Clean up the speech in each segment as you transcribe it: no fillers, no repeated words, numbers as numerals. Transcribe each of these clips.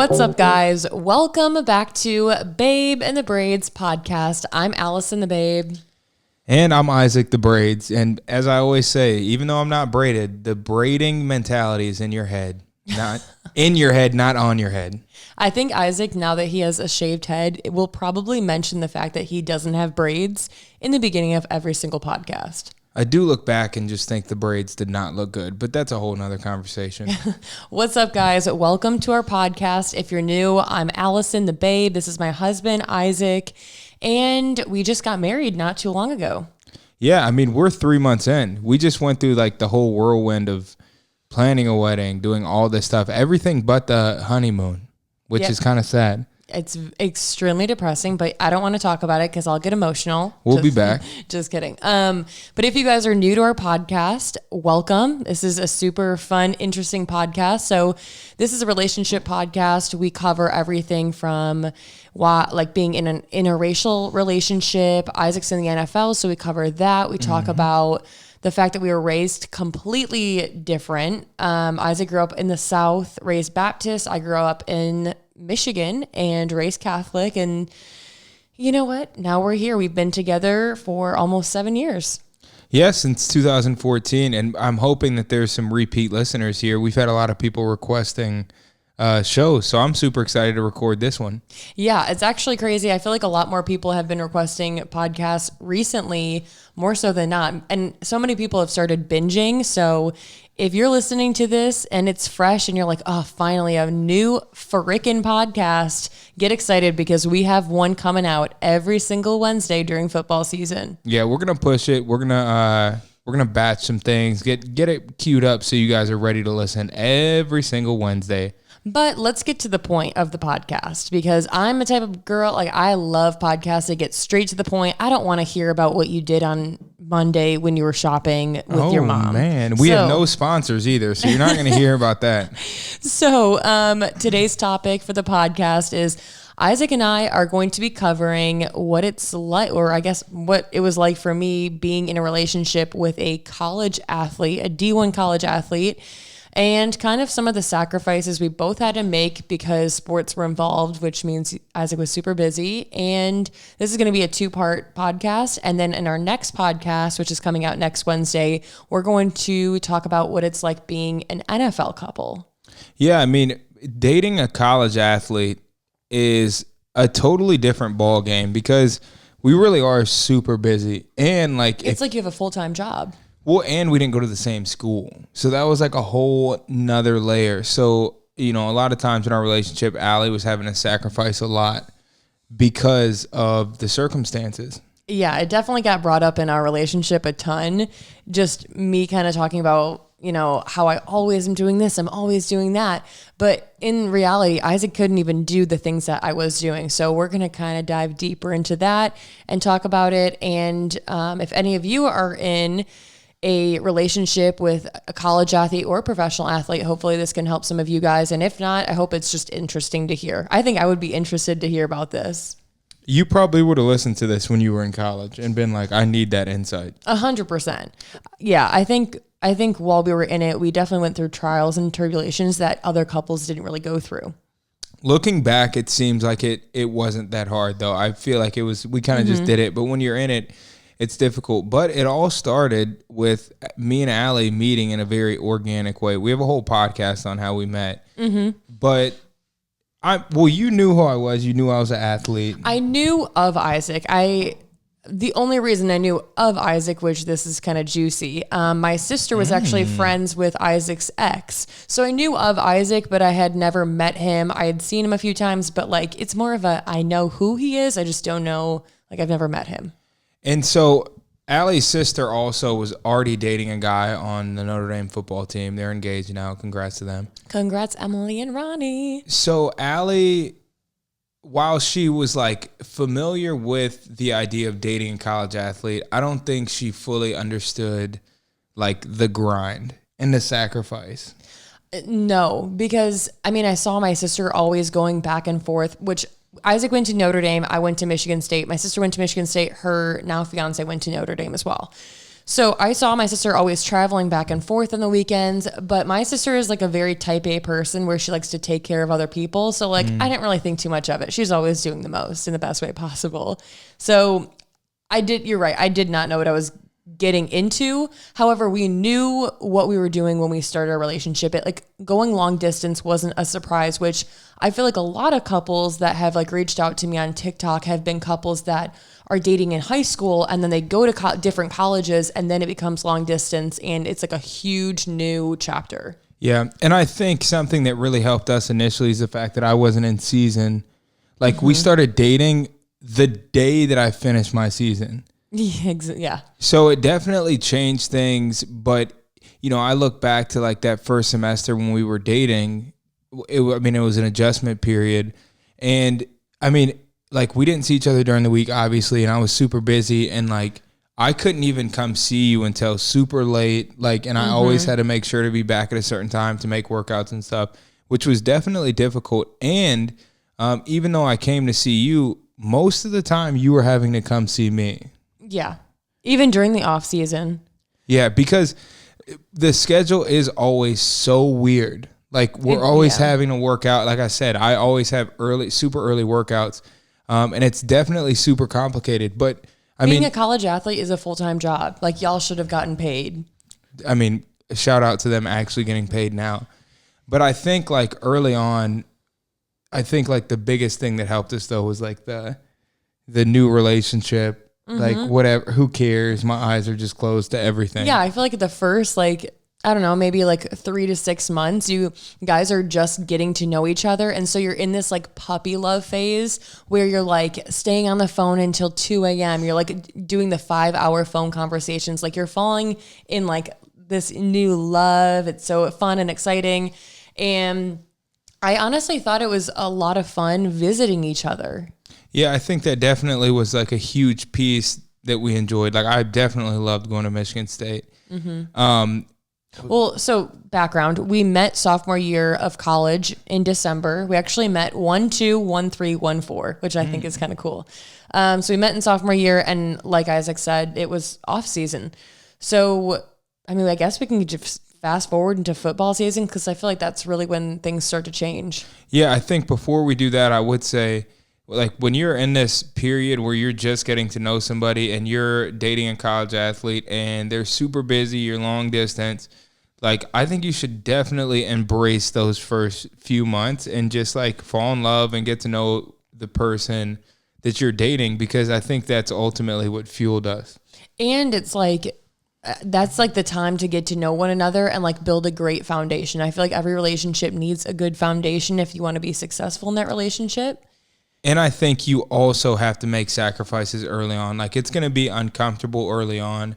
What's up, guys? Welcome back to Babe and the Braids podcast. I'm Allison the Babe. And I'm Isaac the Braids. And as I always say, even though I'm not braided, the braiding mentality is in your head. Not in your head, not on your head. I think Isaac, now that he has a shaved head, will probably mention the fact that he doesn't have braids in the beginning of every single podcast. I do look back and just think the braids did not look good, but that's a whole nother conversation. What's up, guys? Welcome to our podcast. If you're new, I'm Allison the Babe. This is my husband, Isaac, and we just got married not too long ago. Yeah, I mean, we're 3 months in. We just went through like the whole whirlwind of planning a wedding, doing all this stuff, everything but the honeymoon, which is kind of sad. It's extremely depressing, but I don't want to talk about it because I'll get emotional. We'll be back. Just kidding. But if you guys are new to our podcast, welcome. This is a super fun, interesting podcast. So this is a relationship podcast. We cover everything from being in an interracial relationship. Isaac's in the NFL, so we cover that. We talk about the fact that we were raised completely different. Isaac grew up in the South, raised Baptist. I grew up in Michigan and raised Catholic. And you know what? Now we're here. We've been together for almost 7 years. Yeah, since 2014. And I'm hoping that there's some repeat listeners here. We've had a lot of people requesting shows, so I'm super excited to record this one. Yeah, it's actually crazy. I feel like a lot more people have been requesting podcasts recently, more so than not. And so many people have started binging. So if you're listening to this and it's fresh and you're like, oh, finally a new frickin' podcast, get excited because we have one coming out every single Wednesday during football season. Yeah, we're gonna push it. We're gonna batch some things, get it queued up so you guys are ready to listen every single Wednesday. But let's get to the point of the podcast because I'm the type of girl, like I love podcasts that get straight to the point. I don't want to hear about what you did on Monday when you were shopping with your mom. Oh, man. We have no sponsors either, so you're not going to hear about that. So today's topic for the podcast is Isaac and I are going to be covering what it's like, or I guess what it was like for me being in a relationship with a college athlete, a D1 college athlete, and kind of some of the sacrifices we both had to make because sports were involved, which means Isaac was super busy. And this is going to be a 2-part podcast. And then in our next podcast, which is coming out next Wednesday, we're going to talk about what it's like being an NFL couple. Yeah, I mean, dating a college athlete is a totally different ball game because we really are super busy. And it's like you have a full-time job. Well, and we didn't go to the same school. So that was like a whole nother layer. So, a lot of times in our relationship, Allie was having to sacrifice a lot because of the circumstances. Yeah, it definitely got brought up in our relationship a ton. Just me kind of talking about, how I always am doing this, I'm always doing that. But in reality, Isaac couldn't even do the things that I was doing. So we're going to kind of dive deeper into that and talk about it. And if any of you are in a relationship with a college athlete or a professional athlete, hopefully this can help some of you guys. And if not, I hope it's just interesting to hear. I think I would be interested to hear about this. You probably would have listened to this when you were in college and been like, I need that insight. 100%. Yeah, I think while we were in it, we definitely went through trials and tribulations that other couples didn't really go through. Looking back, it seems like it wasn't that hard, though. I feel like we kind of just did it. But when you're in it, it's difficult. But it all started with me and Allie meeting in a very organic way. We have a whole podcast on how we met. Mm-hmm. But you knew who I was. You knew I was an athlete. I knew of Isaac. The only reason I knew of Isaac, which this is kind of juicy, my sister was actually friends with Isaac's ex. So I knew of Isaac, but I had never met him. I had seen him a few times, but it's more of I know who he is. I just don't know, I've never met him. And so Allie's sister also was already dating a guy on the Notre Dame football team. They're engaged now. Congrats to them. Congrats, Emily and Ronnie. So Allie, while she was familiar with the idea of dating a college athlete, I don't think she fully understood the grind and the sacrifice. No, because I saw my sister always going back and forth, which Isaac went to Notre Dame. I went to Michigan State. My sister went to Michigan State. Her now fiance went to Notre Dame as well. So I saw my sister always traveling back and forth on the weekends, but my sister is like a very type A person where she likes to take care of other people. So like, I didn't really think too much of it. She's always doing the most in the best way possible. So you're right. I did not know what I was getting into. However, we knew what we were doing when we started our relationship. It like going long distance wasn't a surprise, which I feel like a lot of couples that have like reached out to me on TikTok have been couples that are dating in high school and then they go to different colleges and then it becomes long distance and it's like a huge new chapter. Yeah. And I think something that really helped us initially is the fact that I wasn't in season. Like we started dating the day that I finished my season. Yeah. So it definitely changed things. But, you know, I look back to like that first semester when we were dating. It was an adjustment period. And I mean, like we didn't see each other during the week, obviously. And I was super busy and like I couldn't even come see you until super late. Like, and I always had to make sure to be back at a certain time to make workouts and stuff, which was definitely difficult. And even though I came to see you, most of the time you were having to come see me. Yeah. Even during the off season. Yeah, because the schedule is always so weird. Like we're always having to work out. Like I said, I always have super early workouts. And it's definitely super complicated. But being a college athlete is a full-time job. Like y'all should have gotten paid. I mean, shout out to them actually getting paid now. But I think like early on, like the biggest thing that helped us though was like the new relationship. Like whatever, who cares? My eyes are just closed to everything. Yeah, I feel like the first, like, I don't know, maybe like 3 to 6 months, you guys are just getting to know each other. And so you're in this like puppy love phase where you're like staying on the phone until 2 a.m. You're like doing the 5-hour phone conversations. Like you're falling in like this new love. It's so fun and exciting. And I honestly thought it was a lot of fun visiting each other. Yeah, I think that definitely was like a huge piece that we enjoyed. Like I definitely loved going to Michigan State. Well, so background, we met sophomore year of college in December. We actually met 1-2, 1-3, 1-4, which I think is kind of cool. So we met in sophomore year and like Isaac said, it was off season. So, I mean, I guess we can just fast forward into football season because I feel like that's really when things start to change. Yeah, I think before we do that, I would say, like when you're in this period where you're just getting to know somebody and you're dating a college athlete and they're super busy, you're long distance, like I think you should definitely embrace those first few months and just like fall in love and get to know the person that you're dating, because I think that's ultimately what fueled us. And it's like, that's like the time to get to know one another and like build a great foundation. I feel like every relationship needs a good foundation if you want to be successful in that relationship. And I think you also have to make sacrifices early on. Like it's going to be uncomfortable early on.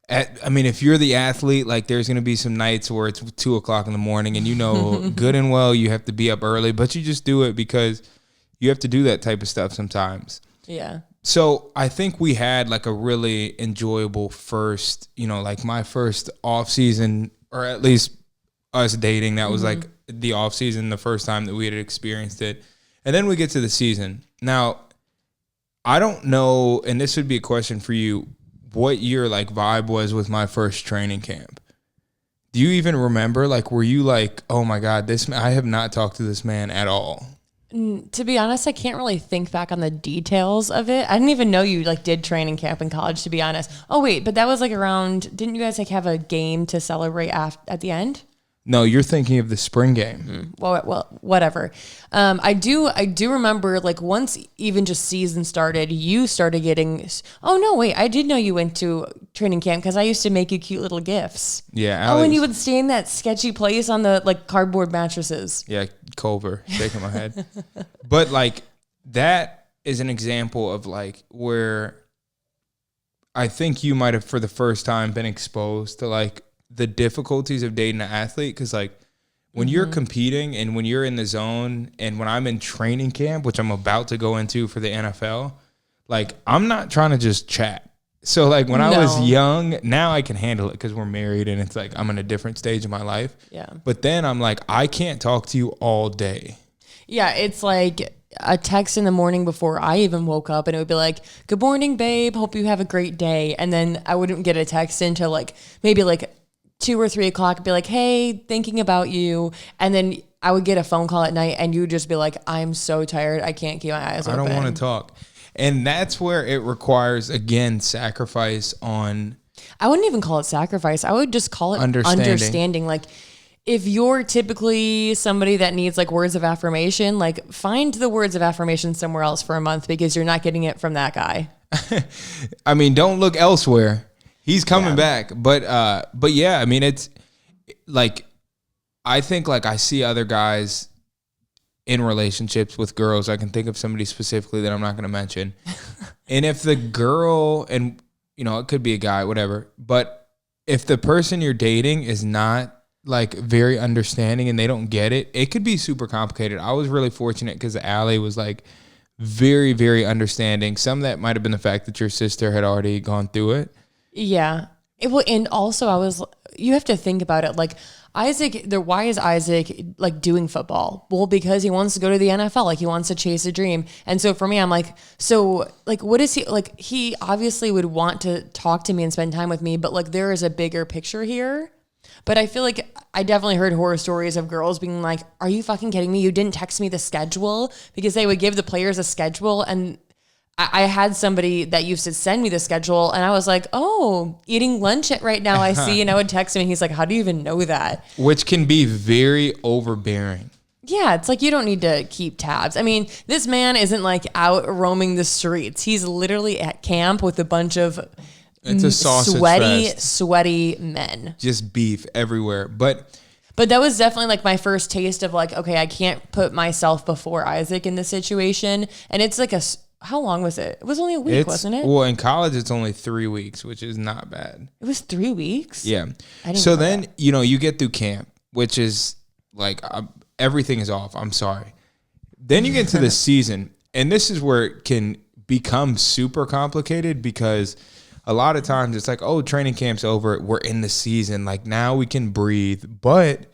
If you're the athlete, like there's going to be some nights where it's 2:00 in the morning and you know good and well you have to be up early, but you just do it because you have to do that type of stuff sometimes. Yeah. So I think we had like a really enjoyable first, like my first off season, or at least us dating. That was like the off season, the first time that we had experienced it. And then we get to the season. Now, I don't know, and this would be a question for you, what your like vibe was with my first training camp. Do you even remember? Like, were you like, oh my God, I have not talked to this man at all? To be honest, I can't really think back on the details of it. I didn't even know you like did training camp in college, to be honest. Oh wait, but that was like around, didn't you guys like have a game to celebrate at the end? No, you're thinking of the spring game. Well, whatever. I do remember like once even just season started, you started getting. Oh no, wait! I did know you went to training camp because I used to make you cute little gifts. Yeah. Allie and you would stay in that sketchy place on the like cardboard mattresses. Yeah, Culver, shaking my head. But like that is an example of like where I think you might have for the first time been exposed to like the difficulties of dating an athlete, because like when you're competing and when you're in the zone and when I'm in training camp, which I'm about to go into for the NFL, like I'm not trying to just chat. So like when I was young, now I can handle it because we're married and it's like I'm in a different stage of my life. Yeah. But then I'm like, I can't talk to you all day. Yeah, it's like a text in the morning before I even woke up, and it would be like, "Good morning, babe. Hope you have a great day." And then I wouldn't get a text until like maybe like 2 or 3 o'clock. Be like, "Hey, thinking about you." And then I would get a phone call at night, and you would just be like, "I'm so tired. I can't keep my eyes open. I don't want to talk." And that's where it requires, again, sacrifice on. I wouldn't even call it sacrifice. I would just call it understanding. Like, if you're typically somebody that needs like words of affirmation, like find the words of affirmation somewhere else for a month, because you're not getting it from that guy. I mean, don't look elsewhere. He's coming back. But yeah, I mean, it's like, I think like I see other guys in relationships with girls. I can think of somebody specifically that I'm not going to mention. And if the girl, and you know, it could be a guy, whatever, but if the person you're dating is not like very understanding and they don't get it, it could be super complicated. I was really fortunate because Allie was like very, very understanding. Some of that might have been the fact that your sister had already gone through it. Yeah. And also you have to think about it. Like why is Isaac like doing football? Well, because he wants to go to the NFL. Like he wants to chase a dream. And so for me, I'm like, so like, what is he like? He obviously would want to talk to me and spend time with me, but like there is a bigger picture here. But I feel like I definitely heard horror stories of girls being like, "Are you fucking kidding me? You didn't text me the schedule?" Because they would give the players a schedule, and I had somebody that used to send me the schedule, and I was like, "Oh, eating lunch right now, I see." And I would text him, and he's like, "How do you even know that?" Which can be very overbearing. Yeah, it's like you don't need to keep tabs. I mean, this man isn't like out roaming the streets. He's literally at camp with a bunch of sweaty men. Just beef everywhere. But that was definitely like my first taste of like, okay, I can't put myself before Isaac in this situation. And it's like how long was it? It was only a week, wasn't it? Well, in college, it's only 3 weeks, which is not bad. It was 3 weeks? Yeah. So then, you know, you get through camp, which is like everything is off. I'm sorry. Then you get to the season, and this is where it can become super complicated, because a lot of times it's like, oh, training camp's over. We're in the season. Like now we can breathe. But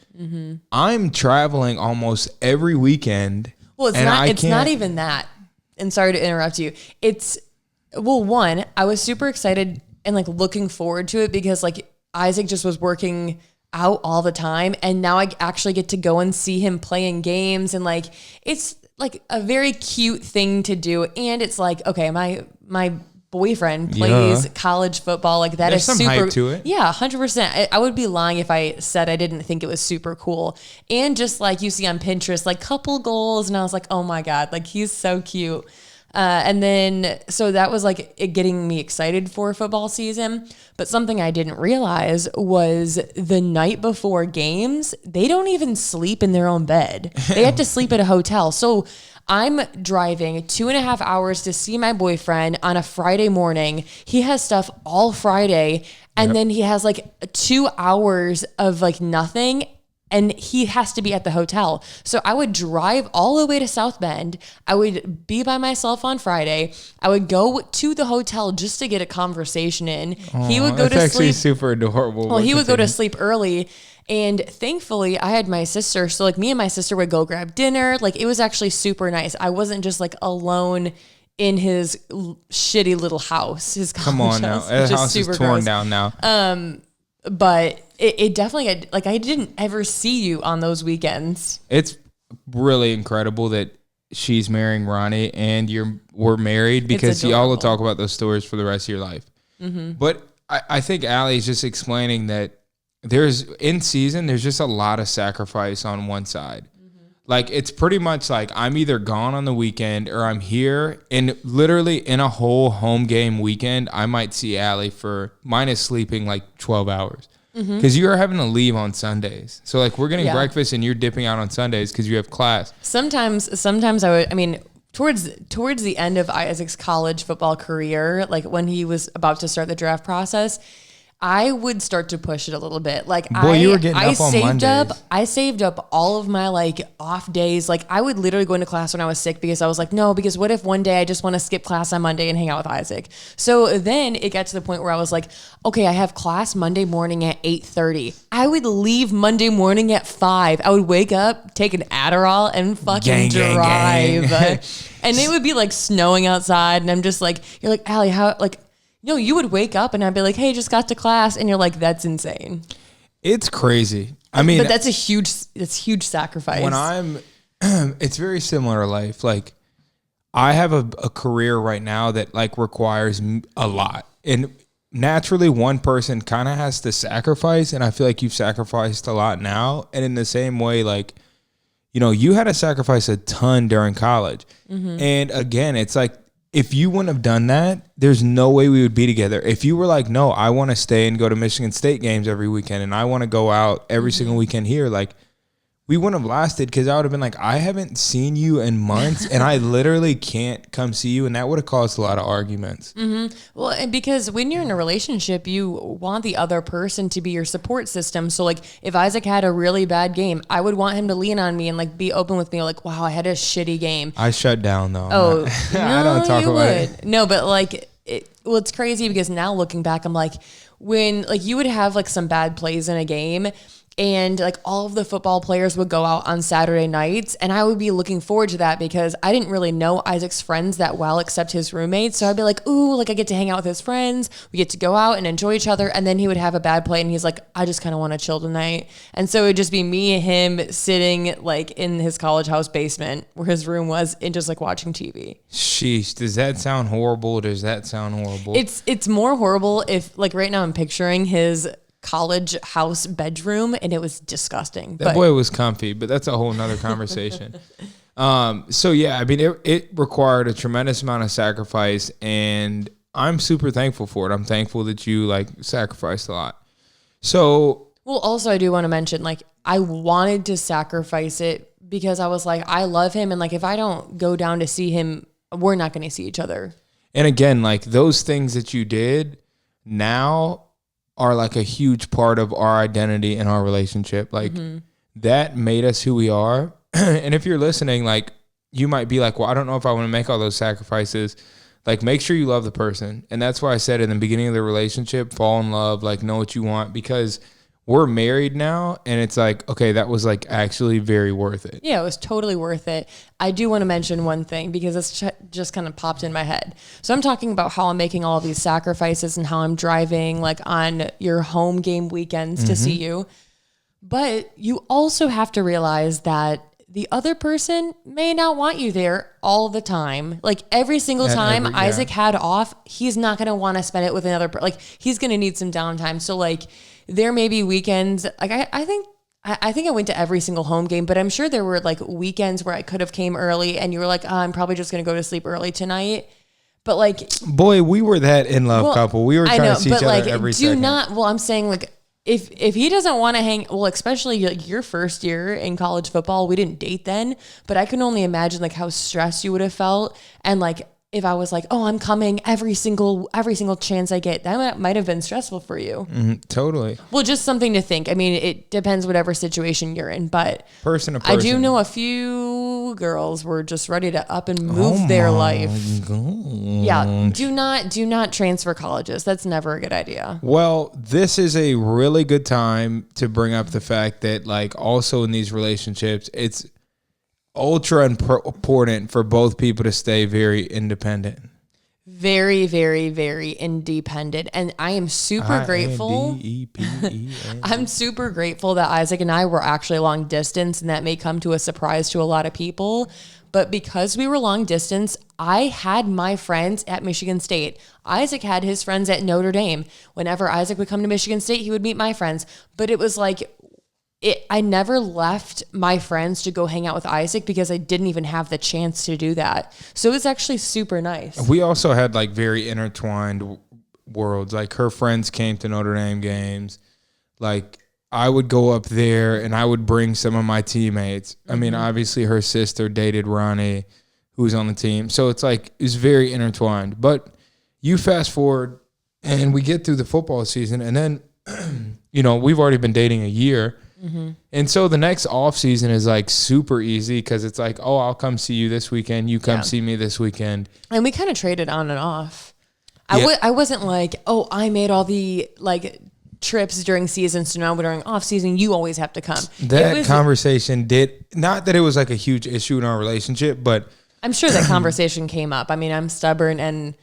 I'm traveling almost every weekend. Well, it's not even that. And sorry to interrupt you. One, I was super excited and like looking forward to it because like Isaac just was working out all the time. And now I actually get to go and see him playing games. And like, it's like a very cute thing to do. And it's like, okay, my boyfriend plays college football. Like that. There's some super hype to it. Yeah, 100%. I would be lying if I said I didn't think it was super cool. And just like you see on Pinterest, like couple goals, and I was like, oh my god, like he's so cute. And then so that was like it getting me excited for football season. But something I didn't realize was the night before games, they don't even sleep in their own bed. They have to sleep at a hotel. So I'm driving 2.5 hours to see my boyfriend on a Friday morning. He has stuff all Friday, and then he has like 2 hours of like nothing, and he has to be at the hotel. So I would drive all the way to South Bend. I would be by myself on Friday. I would go to the hotel just to get a conversation in. He would go to sleep. That's actually super adorable. Well, he would go to sleep early. And thankfully, I had my sister. So, like, me and my sister would go grab dinner. Like, it was actually super nice. I wasn't just, like, alone in his shitty little house. His college Come on now. His house is torn down now. But it definitely, like, I didn't ever see you on those weekends. It's really incredible that she's marrying Ronnie and we're married, because y'all will talk about those stories for the rest of your life. Mm-hmm. But I think Allie is just explaining that there's just a lot of sacrifice on one side. Mm-hmm. Like it's pretty much like I'm either gone on the weekend or I'm here, and literally in a whole home game weekend, I might see Allie for minus sleeping like 12 hours. Because you're having to leave on Sundays. So like we're getting breakfast and you're dipping out on Sundays because you have class. Sometimes towards the end of Isaac's college football career, like when he was about to start the draft process, I would start to push it a little bit. Like you were getting up on Mondays. I saved up all of my like off days. Like I would literally go into class when I was sick because I was like, no, because what if one day I just want to skip class on Monday and hang out with Isaac? So then it got to the point where I was like, okay, I have class Monday morning at 8:30. I would leave Monday morning at 5. I would wake up, take an Adderall and fucking drive. And it would be like snowing outside. And I'm just like, you're like, Allie, how, like, no, you would wake up and I'd be like, hey, just got to class. And you're like, that's insane. It's crazy. I mean, but that's huge sacrifice. When it's very similar to life. Like I have a career right now that like requires a lot. And naturally one person kind of has to sacrifice. And I feel like you've sacrificed a lot now. And in the same way, like, you know, you had to sacrifice a ton during college. Mm-hmm. And again, it's like, if you wouldn't have done that, there's no way we would be together. If you were like, no, I want to stay and go to Michigan State games every weekend and I want to go out every single weekend here, like we wouldn't have lasted because I would have been like, I haven't seen you in months and I literally can't come see you. And that would have caused a lot of arguments. Mm-hmm. Well, and because when you're in a relationship, you want the other person to be your support system. So like if Isaac had a really bad game, I would want him to lean on me and like be open with me. Like, wow, I had a shitty game. I shut down though. Oh, no, I don't talk about it. No, but like, it's crazy because now looking back, I'm like, when like you would have like some bad plays in a game and like all of the football players would go out on Saturday nights and I would be looking forward to that because I didn't really know Isaac's friends that well except his roommates. So I'd be like, ooh, like I get to hang out with his friends. We get to go out and enjoy each other. And then he would have a bad play and he's like, I just kind of want to chill tonight. And so it would just be me and him sitting like in his college house basement where his room was and just like watching TV. Sheesh. Does that sound horrible? Does that sound horrible? It's more horrible if like right now I'm picturing his college house bedroom and it was disgusting. That boy was comfy, but that's a whole nother conversation. So yeah, I mean, it required a tremendous amount of sacrifice and I'm super thankful for it. I'm thankful that you like sacrificed a lot. So, well, also I do want to mention, like, I wanted to sacrifice it because I was like, I love him. And like, if I don't go down to see him, we're not going to see each other. And again, like those things that you did now are like a huge part of our identity and our relationship. Like that made us who we are. And if you're listening, like you might be like, well, I don't know if I want to make all those sacrifices. Like make sure you love the person. And that's why I said in the beginning of the relationship, fall in love, like know what you want, because we're married now. And it's like, okay, that was like actually very worth it. Yeah, it was totally worth it. I do want to mention one thing because it's just kind of popped in my head. So I'm talking about how I'm making all of these sacrifices and how I'm driving like on your home game weekends to see you. But you also have to realize that the other person may not want you there all the time. Like every single time Isaac had off, he's not going to want to spend it with another like he's going to need some downtime. So like there may be weekends, like I think I went to every single home game, but I'm sure there were like weekends where I could have came early and you were like, oh, I'm probably just going to go to sleep early tonight. But like, boy, we were that in love couple. We were trying to see each other every second. I'm saying like, if he doesn't want to hang, well, especially like your first year in college football, we didn't date then, but I can only imagine like how stressed you would have felt. And like, if I was like, oh, I'm coming every single chance I get, that might have been stressful for you. Totally. Well, just something to think. I mean, it depends whatever situation you're in, but person to person. I do know a few girls were just ready to up and move their life. God. Yeah. Do not transfer colleges. That's never a good idea. Well, this is a really good time to bring up the fact that like also in these relationships, it's ultra important for both people to stay very independent. Very, very, very independent. And I am super grateful. I'm super grateful that Isaac and I were actually long distance, and that may come to a surprise to a lot of people. But because we were long distance, I had my friends at Michigan State. Isaac had his friends at Notre Dame. Whenever Isaac would come to Michigan State, he would meet my friends. But it was like, I never left my friends to go hang out with Isaac because I didn't even have the chance to do that. So it was actually super nice. We also had like very intertwined worlds. Like her friends came to Notre Dame games. Like I would go up there and I would bring some of my teammates. I mean, obviously her sister dated Ronnie, who was on the team. So it's like, it's very intertwined. But you fast forward And we get through the football season, and then, we've already been dating a year. Mm-hmm. And so the next off season is like super easy because it's like, oh, I'll come see you this weekend. You come see me this weekend. And we kind of traded on and off. I wasn't like, oh, I made all the like trips during season, so now during off season, you always have to come. That conversation did, not that it was like a huge issue in our relationship, but I'm sure that conversation came up. I mean, I'm stubborn and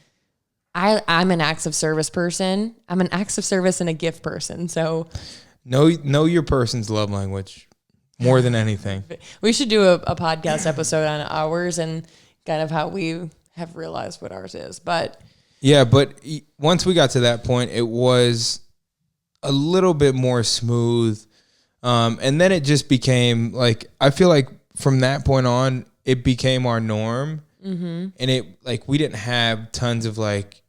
I'm an acts of service person. I'm an acts of service and a gift person. So know your person's love language more than anything. We should do a podcast episode on ours and kind of how we have realized what ours is. But yeah, but once we got to that point, it was a little bit more smooth. And then it just became like, I feel like from that point on, it became our norm. Mm-hmm. And it like, we didn't have tons of like,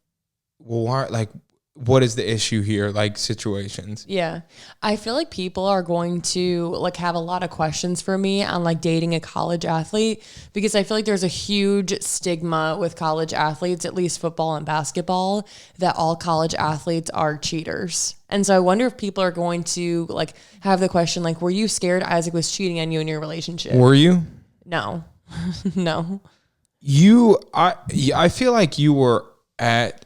well, why, like, what is the issue here? Like situations. Yeah. I feel like people are going to like have a lot of questions for me on like dating a college athlete, because I feel like there's a huge stigma with college athletes, at least football and basketball, that all college athletes are cheaters. And so I wonder if people are going to like have the question, like, were you scared Isaac was cheating on you in your relationship? Were you? No, no. I feel like you were at,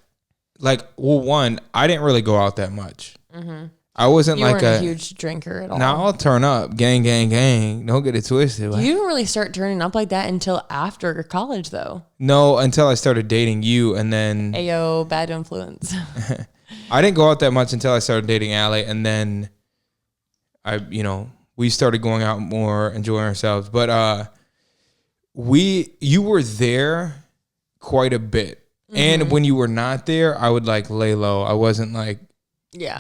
like, well, one, I didn't really go out that much. Mm-hmm. I wasn't you like weren't a huge drinker at all. Now I'll turn up, gang, gang, gang. Don't get it twisted. You didn't really start turning up like that until after college, though. No, until I started dating you, and then Ayo, bad influence. I didn't go out that much until I started dating Allie, and then we started going out more, enjoying ourselves. But you were there quite a bit. Mm-hmm. And when you were not there, I would like lay low. I wasn't like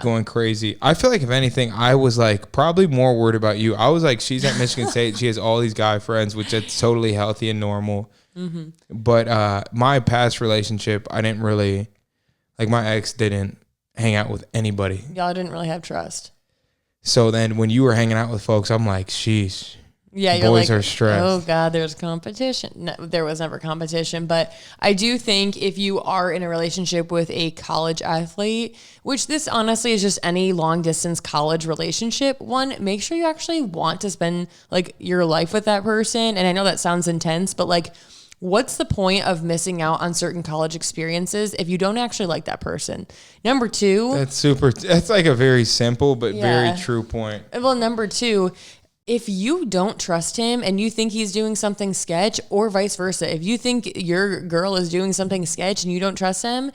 going crazy. I feel like if anything, I was like probably more worried about you. I was like, she's at Michigan State. She has all these guy friends, which is totally healthy and normal. Mm-hmm. But my past relationship, I didn't really, like my ex didn't hang out with anybody. Y'all didn't really have trust. So then when you were hanging out with folks, I'm like, sheesh. Yeah, you're boys like, are stressed. Oh God, there's competition. No, there was never competition, but I do think if you are in a relationship with a college athlete, which this honestly is just any long distance college relationship, one, make sure you actually want to spend like your life with that person. And I know that sounds intense, but like, what's the point of missing out on certain college experiences if you don't actually like that person? Number two, that's like a very simple but very true point. Well, number two, if you don't trust him and you think he's doing something sketch, or vice versa, if you think your girl is doing something sketch and you don't trust him,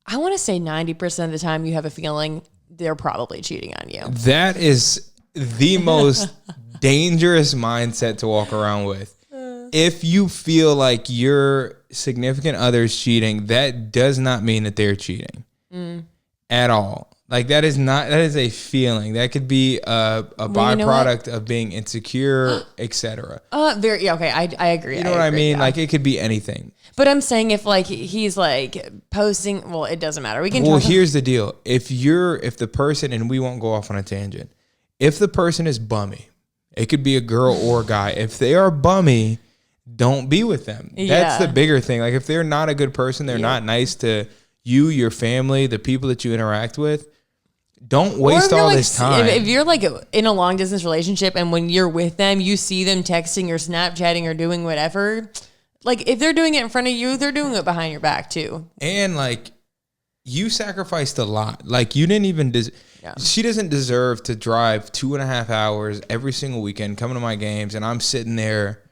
I want to say 90% of the time you have a feeling they're probably cheating on you. That is the most dangerous mindset to walk around with. If you feel like your significant other is cheating, that does not mean that they're cheating at all. Like that is a feeling. That could be a byproduct of being insecure, etc. Okay, I agree. You know what I mean? Like it could be anything. But I'm saying if like he's like posting, well, it doesn't matter. We can. Well, here's the deal. If the person, and we won't go off on a tangent, if the person is bummy, it could be a girl or a guy. If they are bummy, don't be with them. That's the bigger thing. Like if they're not a good person, they're not nice to you, your family, the people that you interact with. Don't waste all this time. If you're like in a long distance relationship and when you're with them, you see them texting or Snapchatting or doing whatever, like if they're doing it in front of you, they're doing it behind your back too. And like you sacrificed a lot. Like you didn't even, she doesn't deserve to drive 2.5 hours every single weekend, coming to my games. And I'm sitting there,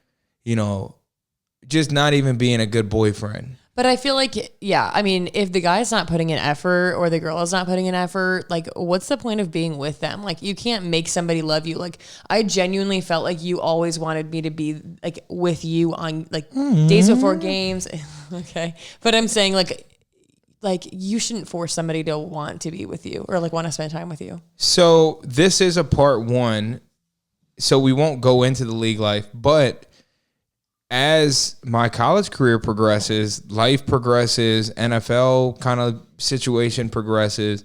just not even being a good boyfriend. But I feel like, I mean, if the guy's not putting in effort or the girl is not putting in effort, like, what's the point of being with them? Like, you can't make somebody love you. Like, I genuinely felt like you always wanted me to be, like, with you on, like, days before games. Okay. But I'm saying, like, you shouldn't force somebody to want to be with you or, like, want to spend time with you. So, this is a part one. So, we won't go into the league life, but as my college career progresses, life progresses, NFL kind of situation progresses,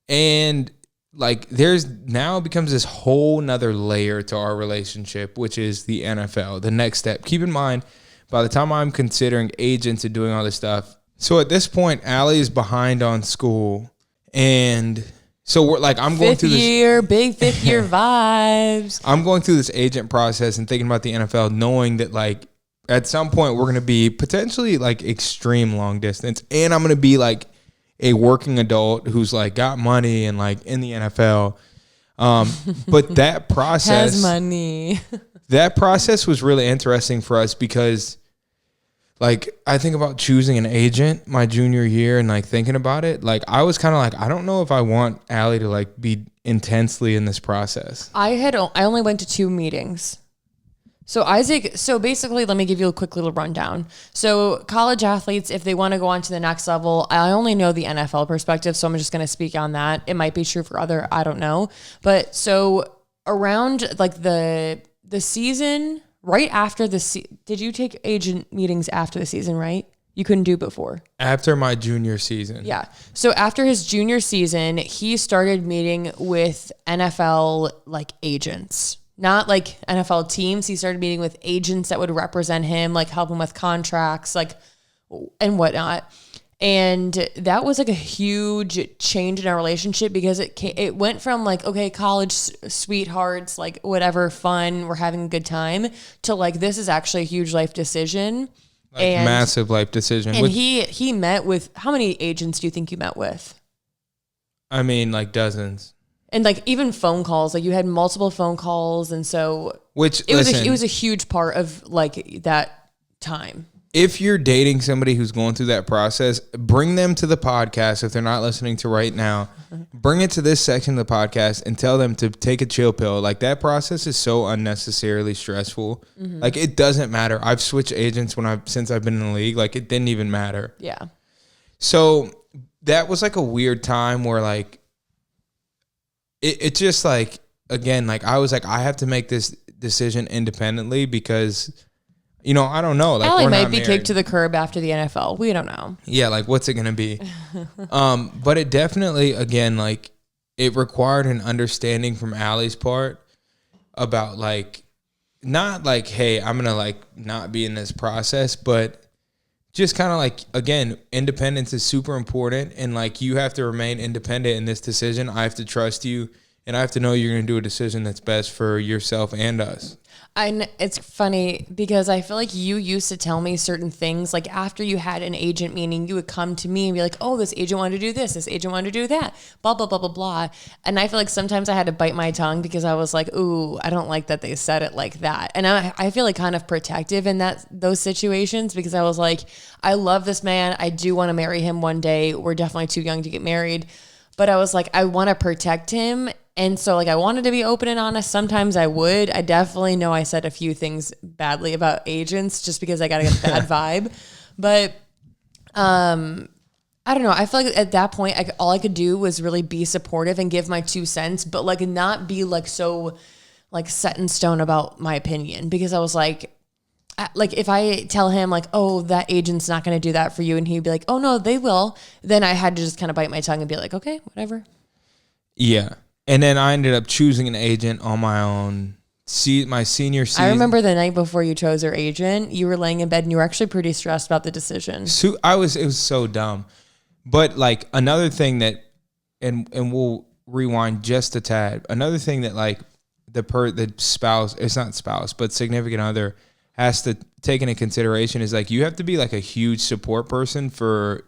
and like there's now becomes this whole nother layer to our relationship, which is the NFL, the next step. Keep in mind, by the time I'm considering agents and doing all this stuff, So at this point, Allie is behind on school, and so we're like, I'm going through this big fifth year vibes. I'm going through this agent process and thinking about the NFL, knowing that like at some point we're going to be potentially like extreme long distance, and I'm going to be like a working adult who's like got money and like in the NFL. But that process has money. That process was really interesting for us because like I think about choosing an agent my junior year and like thinking about it, like I was kind of like, I don't know if I want Allie to like be intensely in this process. I only went to 2 meetings. So basically, let me give you a quick little rundown. So college athletes, if they want to go on to the next level, I only know the NFL perspective, so I'm just going to speak on that. It might be true for other, I don't know. But so around like the season, right after did you take agent meetings after the season, right? You couldn't do before. After my junior season. Yeah. So after his junior season, he started meeting with NFL like agents. Not like NFL teams. He started meeting with agents that would represent him, like help him with contracts, like and whatnot. And that was like a huge change in our relationship because it went from like, okay, college sweethearts, like whatever, fun, we're having a good time, to like, this is actually a huge life decision. Like massive life decision. And he met with, how many agents do you think you met with? I mean, like dozens. And like even phone calls, like you had multiple phone calls. And so it was a huge part of like that time. If you're dating somebody who's going through that process, bring them to the podcast. If they're not listening to right now, bring it to this section of the podcast and tell them to take a chill pill. Like that process is so unnecessarily stressful. Mm-hmm. Like it doesn't matter. I've switched agents since I've been in the league. Like it didn't even matter. Yeah. So that was like a weird time where like, it just like, again, like I was like, I have to make this decision independently because, you know, I don't know. Like Allie might be kicked to the curb after the NFL. We don't know. Yeah, like what's it going to be? But it definitely, again, like it required an understanding from Allie's part about like, not like, hey, I'm going to like not be in this process, but just kind of like, again, independence is super important. And like, you have to remain independent in this decision. I have to trust you and I have to know you're going to do a decision that's best for yourself and us. It's funny because I feel like you used to tell me certain things. Like after you had an agent meeting, you would come to me and be like, oh, this agent wanted to do this agent wanted to do that, blah, blah, blah, blah, blah. And I feel like sometimes I had to bite my tongue because I was like, ooh, I don't like that they said it like that. And I feel like kind of protective in those situations because I was like, I love this man. I do want to marry him one day. We're definitely too young to get married. But I was like, I want to protect him. And so like I wanted to be open and honest. Sometimes I would. I definitely know I said a few things badly about agents just because I got a bad vibe. But I don't know. I feel like at that point, all I could do was really be supportive and give my 2 cents, but like not be like so like set in stone about my opinion because I was like if I tell him like, oh, that agent's not going to do that for you. And he'd be like, oh no, they will. Then I had to just kind of bite my tongue and be like, okay, whatever. Yeah. And then I ended up choosing an agent on my own. My senior season. I remember the night before you chose your agent, you were laying in bed and you were actually pretty stressed about the decision. So it was so dumb. But like another thing that, and we'll rewind just a tad. Another thing that like the spouse, it's not spouse, but significant other has to take into consideration is like you have to be like a huge support person for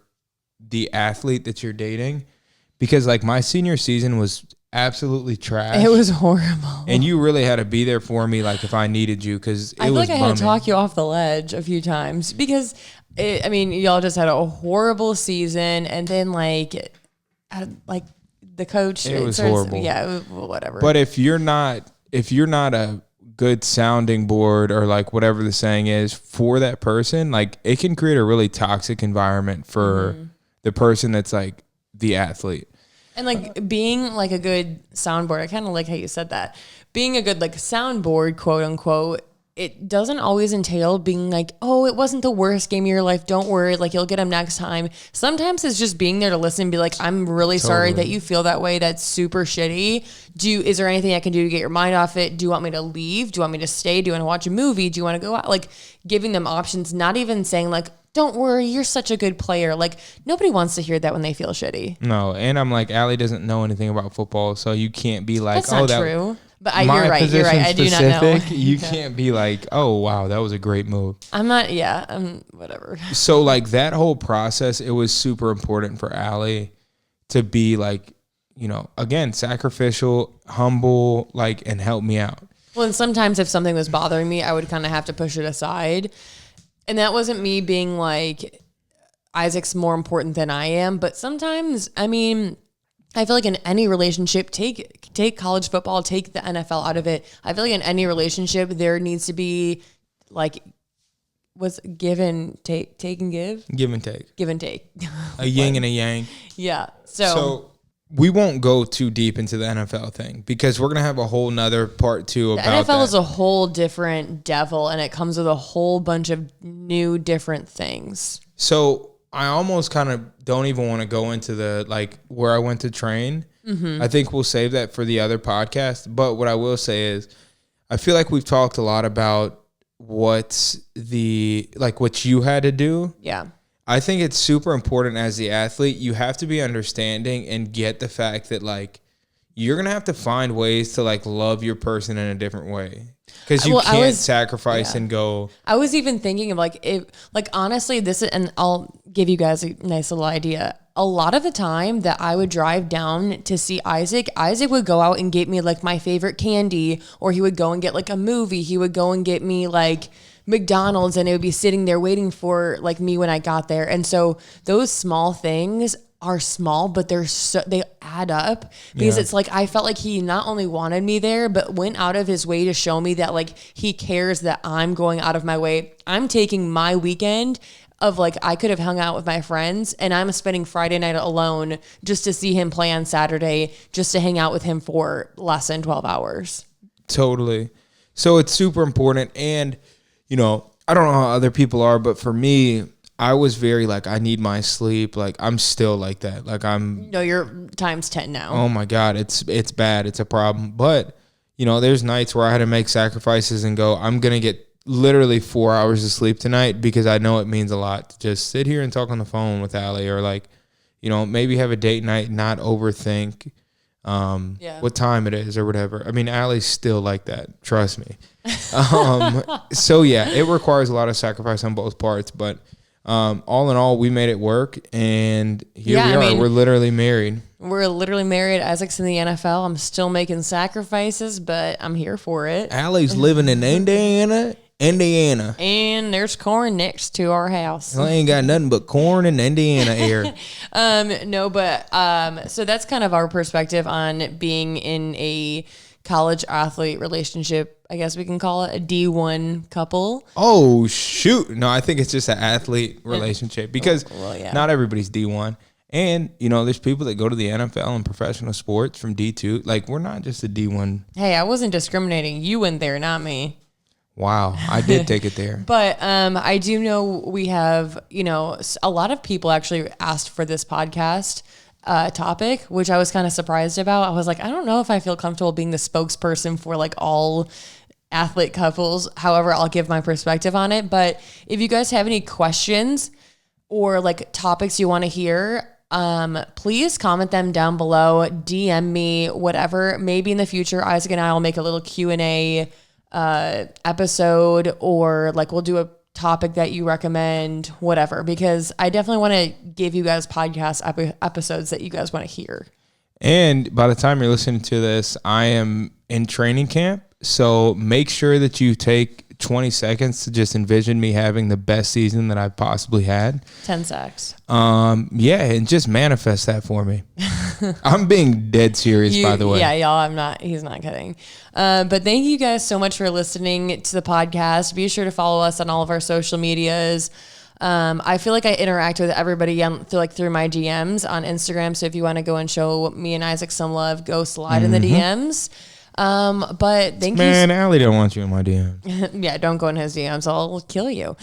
the athlete that you're dating. Because like my senior season was absolutely trash. It was horrible. And you really had to be there for me like if I needed you because it was bumming. I feel like I had to talk you off the ledge a few times because y'all just had a horrible season and then like the coach. It was horrible. Yeah, whatever. But if you're not a good sounding board or like whatever the saying is for that person, like it can create a really toxic environment for the person that's like the athlete. And like being like a good soundboard, I kind of like how you said that. Being a good like soundboard, quote unquote, it doesn't always entail being like, oh, it wasn't the worst game of your life. Don't worry, like you'll get him next time. Sometimes it's just being there to listen and be like, I'm really sorry that you feel that way. That's super shitty. Is there anything I can do to get your mind off it? Do you want me to leave? Do you want me to stay? Do you want to watch a movie? Do you want to go out? Like giving them options, not even saying like, don't worry, you're such a good player. Like, nobody wants to hear that when they feel shitty. No, and I'm like, Allie doesn't know anything about football, so you can't be like, That's not true. But you're right. I do not know. You can't be like, oh, wow, that was a great move. I'm not, whatever. So, like, that whole process, it was super important for Allie to be, like, you know, again, sacrificial, humble, like, and help me out. Well, and sometimes if something was bothering me, I would kind of have to push it aside. And that wasn't me being like, Isaac's more important than I am. But sometimes, I mean, I feel like in any relationship, take college football, take the NFL out of it. I feel like in any relationship, there needs to be like, what's give and take and give? Give and take. Give and take. A yin and a yang. Yeah. So we won't go too deep into the NFL thing because we're going to have a whole nother part 2 about that. The NFL is a whole different devil, and it comes with a whole bunch of new different things. So I almost kind of don't even want to go into the, like, where I went to train. Mm-hmm. I think we'll save that for the other podcast. But what I will say is I feel like we've talked a lot about what you had to do. Yeah. I think it's super important as the athlete. You have to be understanding and get the fact that, like, you're going to have to find ways to, like, love your person in a different way. Because you can't sacrifice and go. I was even thinking of, honestly, and I'll give you guys a nice little idea. A lot of the time that I would drive down to see Isaac would go out and get me, like, my favorite candy, or he would go and get, like, a movie. He would go and get me, like, McDonald's, and it would be sitting there waiting for, like, me when I got there. And so those small things are small, but they add up because it's like I felt like he not only wanted me there, but went out of his way to show me that, like, he cares that I'm going out of my way. I'm taking my weekend of, like, I could have hung out with my friends, and I'm spending Friday night alone just to see him play on Saturday, just to hang out with him for less than 12 hours. Totally. So it's super important. And, you know, I don't know how other people are, but for me, I was very, like, I need my sleep. Like, I'm still like that. Like, No, you're times 10 now. Oh my God. It's bad. It's a problem. But, you know, there's nights where I had to make sacrifices and go, I'm going to get literally 4 hours of sleep tonight because I know it means a lot to just sit here and talk on the phone with Allie, or, like, you know, maybe have a date night, not overthink what time it is or whatever. I mean, Allie's still like that. Trust me. So yeah, it requires a lot of sacrifice on both parts, but all in all, we made it work, and here we are. I mean, we're literally married. Isaac's in the NFL. I'm still making sacrifices, but I'm here for it. Allie's living in Indiana. And there's corn next to our house. I ain't got nothing but corn in Indiana here. So that's kind of our perspective on being in a college athlete relationship. I guess we can call it a D1 couple. Oh, shoot. No, I think it's just an athlete relationship because not everybody's D1. And, you know, there's people that go to the NFL and professional sports from D2. Like, we're not just a D1. Hey, I wasn't discriminating. You went there, not me. Wow, I did take it there. But I do know we have, you know, a lot of people actually asked for this podcast topic, which I was kind of surprised about. I was like, I don't know if I feel comfortable being the spokesperson for, like, all athlete couples. However, I'll give my perspective on it. But if you guys have any questions or, like, topics you want to hear, please comment them down below, DM me, whatever. Maybe in the future, Isaac and I will make a little Q&A episode, or, like, we'll do a topic that you recommend, whatever, because I definitely want to give you guys podcast episodes that you guys want to hear. And by the time you're listening to this, I am in training camp, so make sure that you take 20 seconds to just envision me having the best season that I've possibly had. 10 sacks. Yeah, and just manifest that for me. I'm being dead serious, by the way. Yeah, y'all, he's not kidding. But thank you guys so much for listening to the podcast. Be sure to follow us on all of our social medias. I feel like I interact with everybody through my DMs on Instagram. So if you want to go and show me and Isaac some love, go slide in the DMs. But thank you. Man, Allie don't want you in my DMs. Yeah, don't go in his DMs. I'll kill you.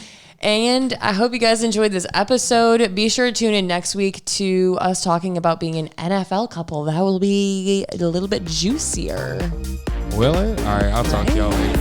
And I hope you guys enjoyed this episode. Be sure to tune in next week to us talking about being an NFL couple. That will be a little bit juicier. Will it? All right, I'll talk to y'all later.